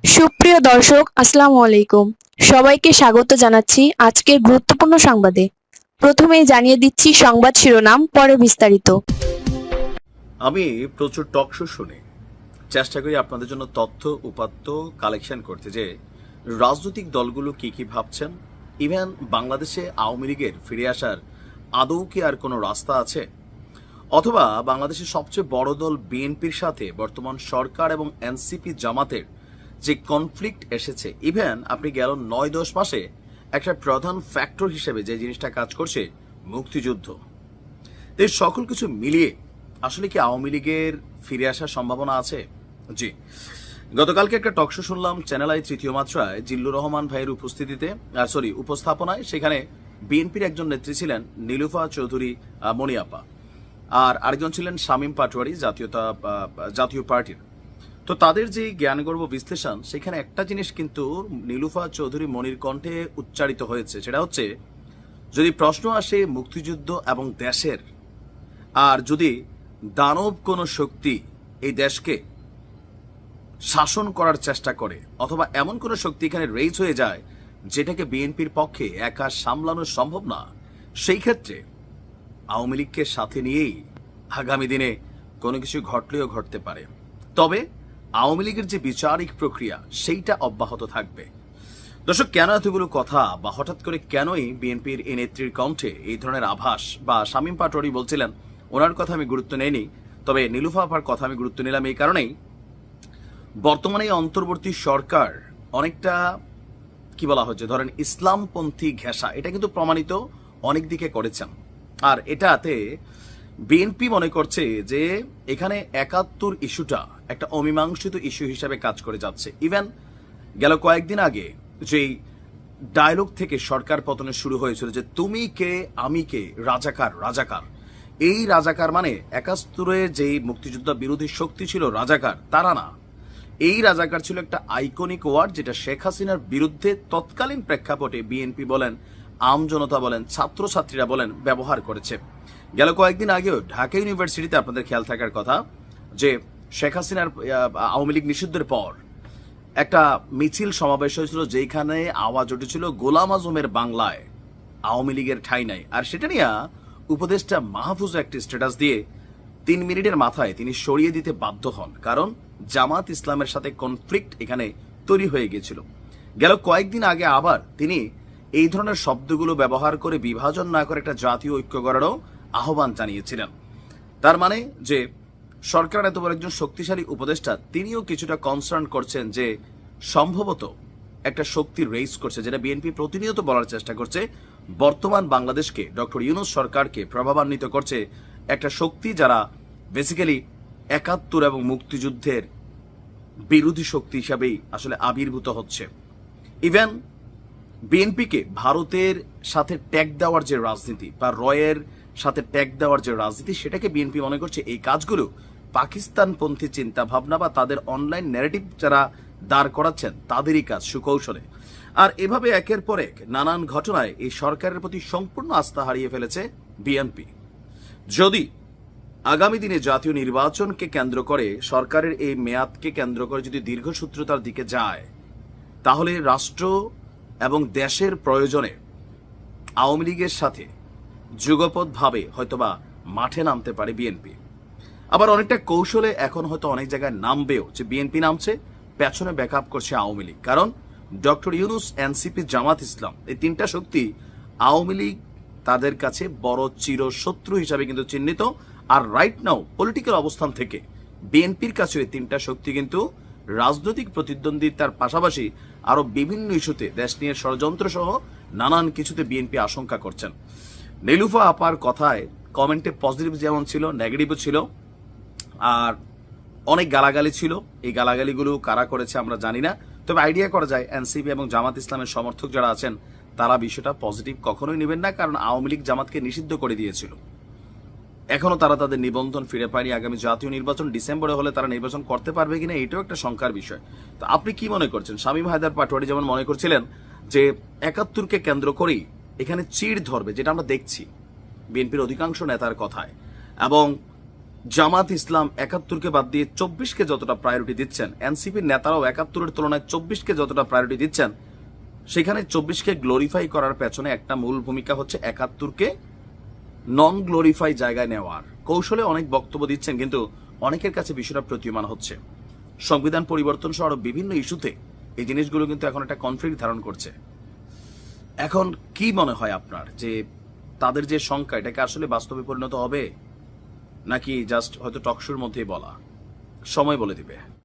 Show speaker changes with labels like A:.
A: সুপ্রিয় দর্শক, আসসালামু আলাইকুম। সবাইকে স্বাগত জানাচ্ছি আজকের গুরুত্বপূর্ণ সংবাদে। প্রথমেই জানিয়ে দিচ্ছি সংবাদ শিরোনাম, পরে বিস্তারিত।
B: আমি প্রচুর টক শো শুনি, চেষ্টা করি আপনাদের জন্য তথ্য উপাত্ত কালেকশন করতে যে রাজনৈতিক দলগুলো কি কি ভাবছেন। ইভেন বাংলাদেশে আওয়ামী লীগের ফিরে আসার আদৌ কি আর কোনো রাস্তা আছে, অথবা বাংলাদেশের সবচেয়ে বড় দল বিএনপির সাথে বর্তমান সরকার এবং এনসিপি জামাতের যে কনফ্লিক্ট এসেছে, ইভেন আপনি গেল 9-10 মাসে একটা প্রধান ফ্যাক্টর হিসেবে যে জিনিসটা কাজ করছে মুক্তিযুদ্ধ, এই সকল কিছু মিলিয়ে আসলে কি আওয়ামী লীগের ফিরে আসার সম্ভাবনা আছে? জি, গতকালকে একটা টকশো শুনলাম চ্যানেল আই তৃতীয় মাত্রায় জিল্লুর রহমান ভাইয়ের উপস্থাপনায়। সেখানে বিএনপির একজন নেত্রী ছিলেন নীলুফা চৌধুরী মনিয়াপা, আর আরেকজন ছিলেন শামীম পাটোয়ারি জাতীয় পার্টির। তো তাদের যে জ্ঞানগর্ব বিশ্লেষণ, সেখানে একটা জিনিস কিন্তু নীলুফা চৌধুরী মনির কণ্ঠে উচ্চারিত হয়েছে, সেটা হচ্ছে যদি প্রশ্ন আসে মুক্তিযুদ্ধ এবং দেশের, আর যদি দানব কোনো শক্তি এই দেশকে শাসন করার চেষ্টা করে, অথবা এমন কোনো শক্তি এখানে রেইজ হয়ে যায় যেটাকে বিএনপির পক্ষে একা সামলানো সম্ভব না, সেই ক্ষেত্রে আওয়ামী লীগকে সাথে নিয়েই আগামী দিনে কোনো কিছু ঘটলেও ঘটতে পারে। তবে আওয়ামী লীগের যে বিচারিক প্রক্রিয়া সেইটা অব্যাহত থাকবে। দর্শক, কেন এতগুলো কথা, বা হঠাৎ করে কেনই বিএনপির এই নেত্রীর কণ্ঠে এই ধরনের আভাস? বা শামীম পাটোয়ারি বলছিলেন ওনার কথা আমি গুরুত্ব নেইনি, তবে নীলুফা আপার কথা আমি গুরুত্ব নিলাম এই কারণেই, বর্তমানে অন্তর্বর্তী সরকার অনেকটা কি বলা হচ্ছে, ধরেন ইসলামপন্থী ঘেঁষা, এটা কিন্তু প্রমাণিত অনেক দিকে করেছেন। আর এটাতে বিএনপি মনে করছে যে এখানে ৭১ ইস্যুটা একটা অমীমাংসিত ইস্যু হিসাবে কাজ করে যাচ্ছে। ইভেন গেল কয়েকদিন আগে যেই ডায়লগ থেকে সরকার পতনে শুরু হয়েছিল যে তুমি কে আমি কে, রাজাকার রাজাকার, এই রাজাকার মানে ৭১ যেই মুক্তিযোদ্ধা বিরোধী শক্তি ছিল রাজাকার, তারা না, এই রাজাকার ছিল একটা আইকনিক ওয়ার্ড, যেটা শেখ হাসিনার বিরুদ্ধে তৎকালীন প্রেক্ষাপটে বিএনপি বলেন, আমজনতা বলেন, ছাত্রছাত্রীরা বলেন ব্যবহার করেছে। গেল কয়েকদিন আগেও ঢাকা ইউনিভার্সিটিতে আপনাদের খেয়াল থাকার কথা যে শেখ হাসিনার আওয়ামী লীগ নিষিদ্ধের পর একটা মিছিল সমাবেশ হয়েছিল, যেখানে আওয়াজ উঠেছিল গোলাম আজমের বাংলায় আওয়ামী লীগের ঠাঁই নাই। আর সেটা নিয়ে উপদেষ্টা মাহফুজ একটি স্ট্যাটাস দিয়ে 3 মিনিটের মাথায় তিনি সরিয়ে দিতে বাধ্য হন, কারণ জামাত ইসলামের সাথে কনফ্লিক্ট এখানে তৈরি হয়ে গিয়েছিল। গেল কয়েকদিন আগে আবার তিনি এই ধরনের শব্দগুলো ব্যবহার করে বিভাজন না করে একটা জাতীয় ঐক্য গড়ারও আহ্বান জানিয়েছিলেন। তার মানে যে সরকার এত বড় একজন শক্তিশালী উপদেষ্টা, তিনিও কিছুটা কনসার্ন করছেন যে সম্ভবত একটা শক্তি রেইজ করছে, যেটা বিএনপি প্রতিনিয়ত বলার চেষ্টা করছে, বর্তমান বাংলাদেশকে, ডক্টর ইউনূস সরকারকে প্রভাবান্বিত করছে একটা শক্তি, যারা বেসিক্যালি ৭১ এবং মুক্তিযুদ্ধের বিরোধী শক্তি হিসাবেই আসলে আবির্ভূত হচ্ছে। ইভেন বিএনপিকে ভারতের সাথে ট্যাগ দেওয়ার যে রাজনীতি, বা রয়ের সাথে ট্যাগ দেওয়ার যে রাজনীতি, সেটাকে বিএনপি মনে করছে এই কাজগুলো পাকিস্তানপন্থী চিন্তা ভাবনা বা তাদের অনলাইন ন্যারেটিভ যারা দাঁড় করাচ্ছেন তাদেরই কাজ সুকৌশলে। আর এভাবে একের পর এক নানান ঘটনায় এই সরকারের প্রতি সম্পূর্ণ আস্থা হারিয়ে ফেলেছে বিএনপি। যদি আগামী দিনে জাতীয় নির্বাচনকে কেন্দ্র করে, সরকারের এই মেয়াদকে কেন্দ্র করে যদি দীর্ঘসূত্রতার দিকে যায়, তাহলে রাষ্ট্র এবং দেশের প্রয়োজনে আওয়ামী লীগের সাথে যুগপৎভাবে হয়তোবা মাঠে নামতে পারে বিএনপি। আবার অনেকটা কৌশলে এখন হয়তো অনেক জায়গায় নামবেও, যে বিএনপি নামছে, পেছনে ব্যাকআপ করছে আওয়ামী লীগ, কারণ ডক্টর ইউনূস, এনসিপি, জামাত ইসলাম, এই তিনটা শক্তি আওয়ামী লীগ তাদের কাছে বড় চিরশত্রু হিসাবে কিন্তু চিহ্নিত। আর রাইট নাও পলিটিক্যাল অবস্থান থেকে বিএনপির কাছে এই তিনটা শক্তি কিন্তু রাজনৈতিক প্রতিদ্বন্দ্বিতার পাশাপাশি আরো বিভিন্ন ইস্যুতে, দেশ নিয়ে ষড়যন্ত্র সহ নানান কিছুতে বিএনপি আশঙ্কা করছেন। নীলুফা আপার কথায় কমেন্টে পজিটিভ যেমন ছিল, নেগেটিভও ছিল, আর অনেক গালাগালি ছিল। এই গালাগালিগুলো কারা করেছে আমরা জানি না, তবে আইডিয়া করা যায় এনসিপি এবং জামাত ইসলামের সমর্থক যারা আছেন তারা বিষয়টা পজিটিভ কখনোই নেবেন না, কারণ আওয়ামী লীগ জামাতকে নিষিদ্ধ করে দিয়েছিল, এখনো তারা তাদের নিবন্ধন ফিরে পায়নি। আগামী জাতীয় নির্বাচন ডিসেম্বরে হলে তারা নির্বাচন করতে পারবে কিনা, এটাও একটা শঙ্কার বিষয়। তো আপনি কি মনে করছেন? শামীম হায়দার পাটোয়ারি যেমন মনে করছিলেন যে ৭১কে কেন্দ্র করেই এখানে চিড় ধরবে, যেটা আমরা দেখছি বিএনপির অধিকাংশ নেতার কথায়, এবং জামাত ইসলাম ৭১কে বাদ দিয়ে ২৪কে যতটা প্রায়োরিটি দিচ্ছেন, এনসিপির নেতারাও ৭১-এর তুলনায় ২৪কে যতটা প্রায়োরিটি দিচ্ছেন, সেখানে ২৪কে গ্লোরিফাই করার পেছনে একটা মূল ভূমিকা হচ্ছে ৭১কে নন গ্লোরিফাই জায়গায় নেওয়ার কৌশলে অনেক বক্তব্য দিচ্ছেন, কিন্তু অনেকের কাছে বিষয়টা প্রতীয়মান হচ্ছে। সংবিধান পরিবর্তন সহ আরো বিভিন্ন ইস্যুতে এই জিনিসগুলো কিন্তু এখন একটা কনফ্লিক্ট ধারণ করছে। এখন কি মনে হয় আপনার যে তাদের যে সংখ্যা, এটাকে আসলে বাস্তবে পরিণত হবে নাকি জাস্ট হয়তো টকশোর মধ্যেই বলা? সময় বলে দিবে।